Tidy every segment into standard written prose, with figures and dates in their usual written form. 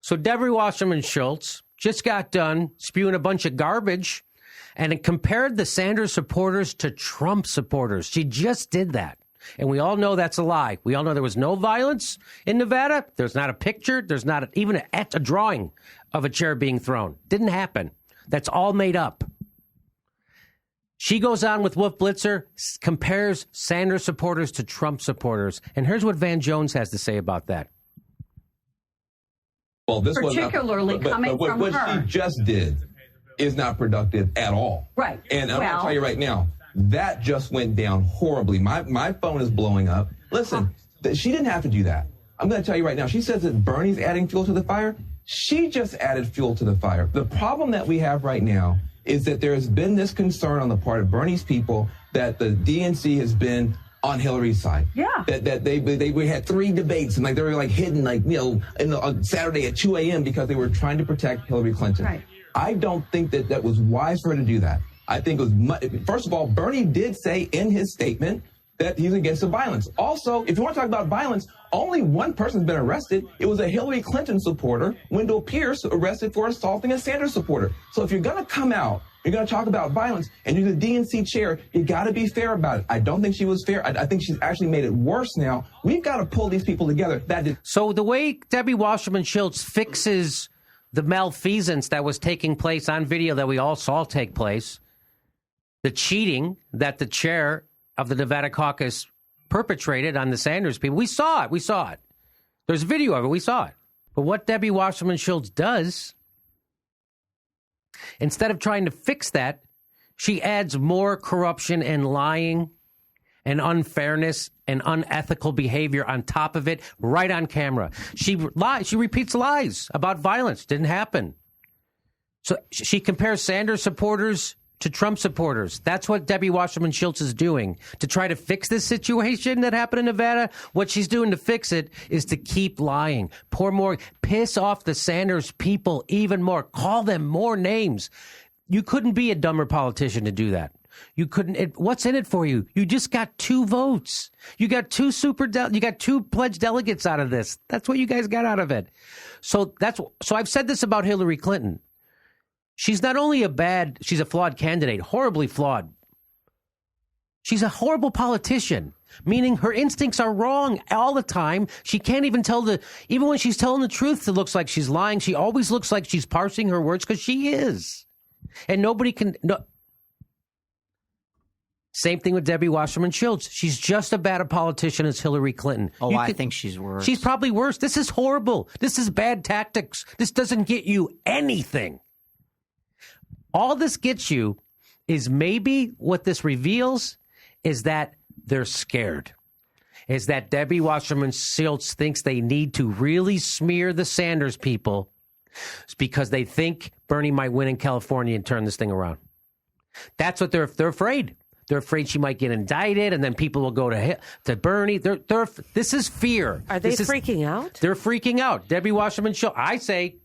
So Debbie Wasserman Schultz just got done spewing a bunch of garbage, and it compared the Sanders supporters to Trump supporters. She just did that. And we all know that's a lie. We all know there was no violence in Nevada. There's not a picture. There's not even a drawing of a chair being thrown. Didn't happen. That's all made up. She goes on with Wolf Blitzer, compares Sanders supporters to Trump supporters. And here's what Van Jones has to say about that. Well, this particularly coming from what her. She just did is not productive at all. Right. And I'm going to tell you right now, that just went down horribly. My phone is blowing up. Listen, she didn't have to do that. I'm going to tell you right now, she says that Bernie's adding fuel to the fire. She just added fuel to the fire. The problem that we have right now is that there has been this concern on the part of Bernie's people that the DNC has been on Hillary's side. Yeah. That we had 3 debates and they were hidden on Saturday at 2 a.m. because they were trying to protect Hillary Clinton. Right. I don't think that was wise for her to do that. I think it was, first of all, Bernie did say in his statement that he's against the violence. Also, if you want to talk about violence, only one person's been arrested. It was a Hillary Clinton supporter, Wendell Pierce, arrested for assaulting a Sanders supporter. So if you're going to come out, you're going to talk about violence and you're the DNC chair, you got to be fair about it. I don't think she was fair. I think she's actually made it worse now. We've got to pull these people together. So the way Debbie Wasserman Schultz fixes the malfeasance that was taking place on video that we all saw take place, the cheating that the chair of the Nevada caucus perpetrated on the Sanders people. We saw it. There's video of it. We saw it. But what Debbie Wasserman Schultz does, instead of trying to fix that, she adds more corruption and lying and unfairness and unethical behavior on top of it, right on camera. She lies. She repeats lies about violence. Didn't happen. So she compares Sanders supporters to Trump supporters. That's what Debbie Wasserman Schultz is doing to try to fix this situation that happened in Nevada. What she's doing to fix it is to keep lying, pour more, piss off the Sanders people even more, call them more names. You couldn't be a dumber politician to do that. You couldn't. What's in it for you? You just got 2 votes. You got 2 you got 2 pledged delegates out of this. That's what you guys got out of it. So I've said this about Hillary Clinton. She's not only she's a flawed candidate, horribly flawed. She's a horrible politician, meaning her instincts are wrong all the time. She can't even even when she's telling the truth, it looks like she's lying. She always looks like she's parsing her words because she is. And nobody can. No. Same thing with Debbie Wasserman Schultz. She's just as bad a politician as Hillary Clinton. Oh, I think she's worse. She's probably worse. This is horrible. This is bad tactics. This doesn't get you anything. All this gets you is maybe what this reveals is that they're scared. Is that Debbie Wasserman Schultz thinks they need to really smear the Sanders people because they think Bernie might win in California and turn this thing around. That's what they're afraid. They're afraid she might get indicted, and then people will go to Bernie. This is fear. Are they freaking out? They're freaking out. Debbie Wasserman Schultz. I say.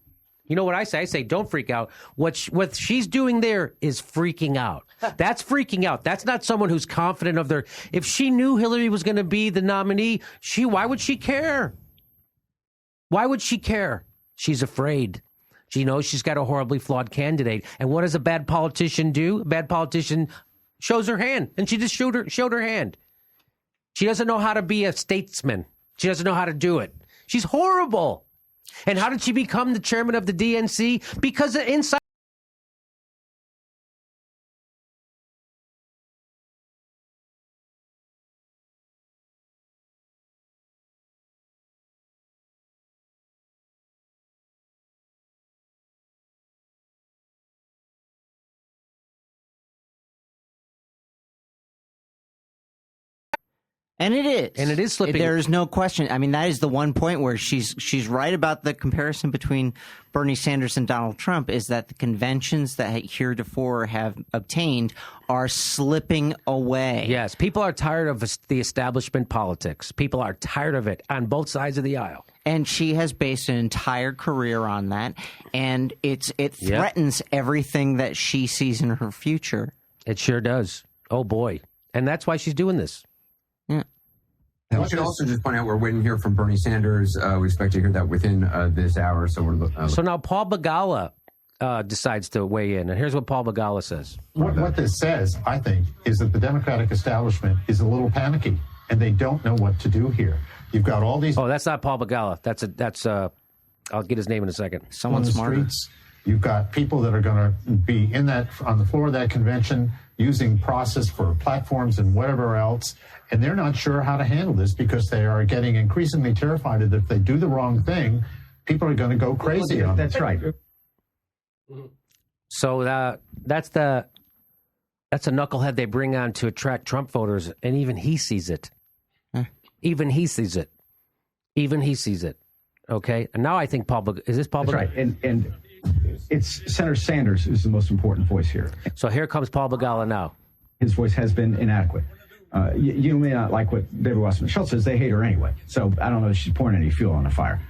You know what I say? I say, don't freak out. What she's doing there is freaking out. That's freaking out. That's not someone who's confident of their... If she knew Hillary was going to be the nominee, why would she care? Why would she care? She's afraid. She knows she's got a horribly flawed candidate. And what does a bad politician do? A bad politician shows her hand, and she just showed her hand. She doesn't know how to be a statesman. She doesn't know how to do it. She's horrible. And how did she become the chairman of the DNC? Because inside. And it is. And it is slipping. There is no question. I mean, that is the one point where she's right about the comparison between Bernie Sanders and Donald Trump, is that the conventions that heretofore have obtained are slipping away. Yes, people are tired of the establishment politics. People are tired of it on both sides of the aisle. And she has based an entire career on that, and it threatens everything that she sees in her future. It sure does. Oh, boy. And that's why she's doing this. Yeah. I should also just point out we're waiting to hear from Bernie Sanders. We expect to hear that within this hour. So we're So now Paul Begala decides to weigh in, and here's what Paul Begala says. What this says, I think, is that the Democratic establishment is a little panicky, and they don't know what to do here. You've got all these. Oh, that's not Paul Begala. That's I'll get his name in a second. Someone smarter. Streets. You've got people that are going to be on the floor of that convention using process for platforms and whatever else, and they're not sure how to handle this because they are getting increasingly terrified that if they do the wrong thing, people are going to go crazy on them. That's right. So that's a knucklehead they bring on to attract Trump voters, and even he sees it. Even he sees it. Even he sees it. Okay, and now I think is this Paul? That's right, and it's Senator Sanders who's the most important voice here. So here comes Paul Begala now. His voice has been inadequate. You may not like what David Wasserman Schultz says. They hate her anyway. So I don't know if she's pouring any fuel on the fire.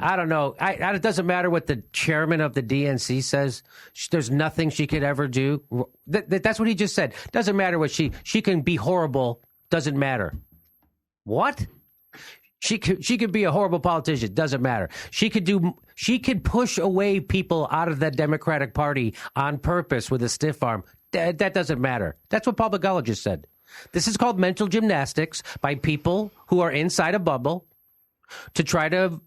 I don't know. It doesn't matter what the chairman of the DNC says. There's nothing she could ever do. That's what he just said. Doesn't matter what she can be horrible. Doesn't matter. What? She could be a horrible politician. Doesn't matter. She could push away people out of the Democratic Party on purpose with a stiff arm. That doesn't matter. That's what Paul Begala just said. This is called mental gymnastics by people who are inside a bubble to try to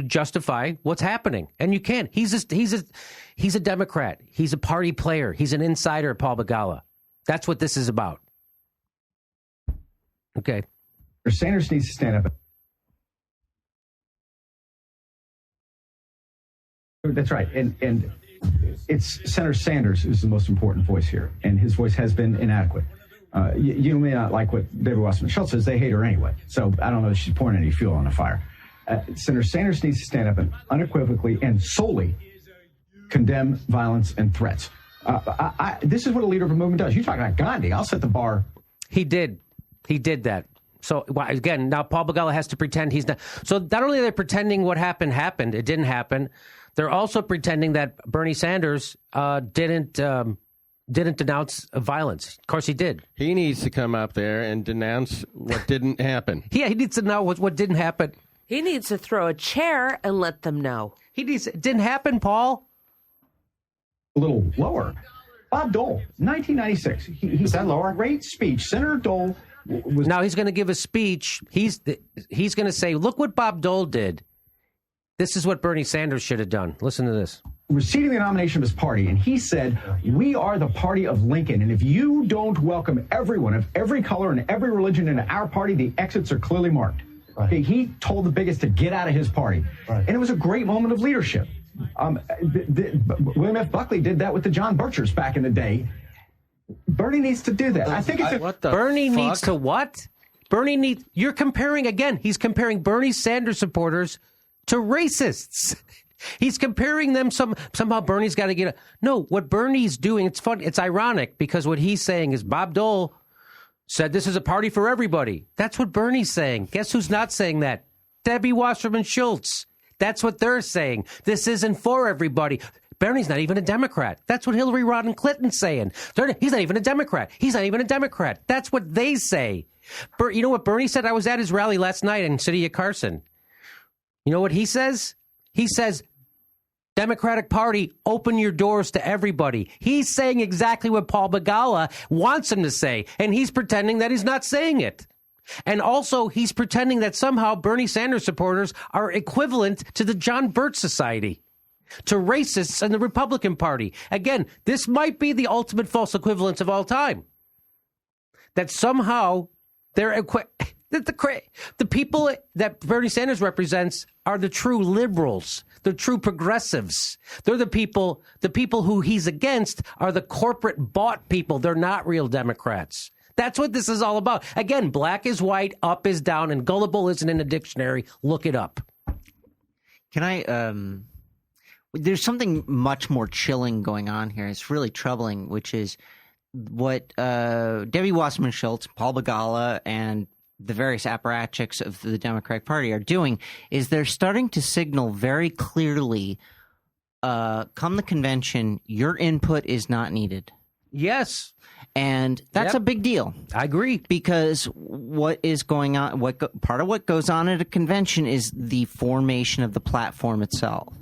justify what's happening. And you can't. He's a Democrat. He's a party player. He's an insider, Paul Begala. That's what this is about. Okay. Sanders needs to stand up. That's right, and it's Senator Sanders who's the most important voice here, and his voice has been inadequate. You may not like what David Wasserman Schultz says. They hate her anyway. So I don't know if she's pouring any fuel on the fire. Senator Sanders needs to stand up and unequivocally and solely condemn violence and threats. This is what a leader of a movement does. You talk about Gandhi. I'll set the bar. He did that. So again, now Paul Begala has to pretend he's not. So not only are they pretending what happened, it didn't happen. They're also pretending that Bernie Sanders didn't denounce violence. Of course, he did. He needs to come up there and denounce what didn't happen. Yeah, he needs to know what didn't happen. He needs to throw a chair and let them know. It didn't happen, Paul. A little lower. Bob Dole, 1996. He's that lower? Great speech. Senator Dole was. Now he's going to give a speech. He's going to say, "Look what Bob Dole did. This is what Bernie Sanders should have done." Listen to this. Receiving the nomination of his party, and he said, "We are the party of Lincoln, and if you don't welcome everyone of every color and every religion into our party, the exits are clearly marked." Right. Okay, he told the bigots to get out of his party, right. And it was a great moment of leadership. William F. Buckley did that with the John Birchers back in the day. Bernie needs to do that. I think it's Bernie needs to what? You're comparing again. He's comparing Bernie Sanders supporters to racists. He's comparing them. Somehow Bernie's got to get no. What Bernie's doing, it's fun. It's ironic because what he's saying is Bob Dole said this is a party for everybody. That's what Bernie's saying. Guess who's not saying that? Debbie Wasserman Schultz. That's what they're saying. This isn't for everybody. Bernie's not even a Democrat. That's what Hillary Rodham Clinton's saying. He's not even a Democrat. He's not even a Democrat. That's what they say. You know what Bernie said? I was at his rally last night in City of Carson. You know what he says? He says, Democratic Party, open your doors to everybody. He's saying exactly what Paul Begala wants him to say, and he's pretending that he's not saying it. And also, he's pretending that somehow Bernie Sanders supporters are equivalent to the John Birch Society, to racists in the Republican Party. Again, this might be the ultimate false equivalence of all time. That somehow they're the people that Bernie Sanders represents are the true liberals, the true progressives. They're the people who he's against are the corporate bought people. They're not real Democrats. That's what this is all about. Again, black is white, up is down, and gullible isn't in a dictionary. Look it up. Can I there's something much more chilling going on here. It's really troubling, which is what Debbie Wasserman Schultz, Paul Begala, and the various apparatchiks of the Democratic Party are doing is they're starting to signal very clearly, come the convention, your input is not needed. Yes. And that's Yep. a big deal. I agree. Because what is going on, part of what goes on at a convention is the formation of the platform itself.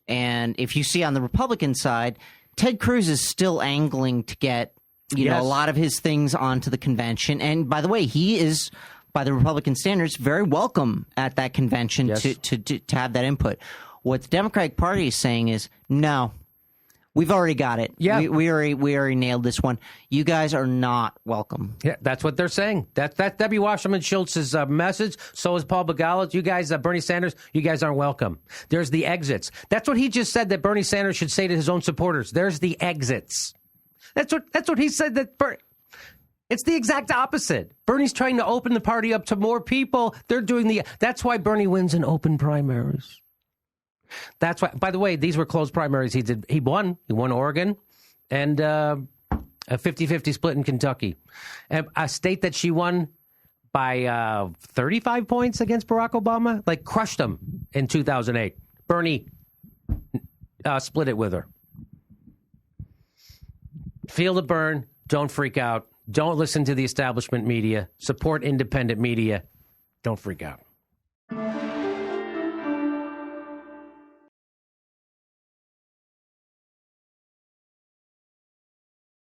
And if you see on the Republican side, Ted Cruz is still angling to get, you know, a lot of his things onto the convention. And by the way, he is, by the Republican standards, very welcome at that convention to have that input. What the Democratic Party is saying is, no, we've already got it. Yeah. We already nailed this one. You guys are not welcome. Yeah, that's what they're saying. That's Debbie Wasserman Schultz's message. So is Paul Begala. You guys, Bernie Sanders, you guys aren't welcome. There's the exits. That's what he just said that Bernie Sanders should say to his own supporters. There's the exits. That's what he said that it's the exact opposite. Bernie's trying to open the party up to more people. They're doing that's why Bernie wins in open primaries. That's why, by the way, these were closed primaries. He won Oregon and a 50-50 split in Kentucky. And a state that she won by 35 points against Barack Obama, like crushed him in 2008. Bernie split it with her. Feel the burn. Don't freak out. Don't listen to the establishment media. Support independent media. Don't freak out.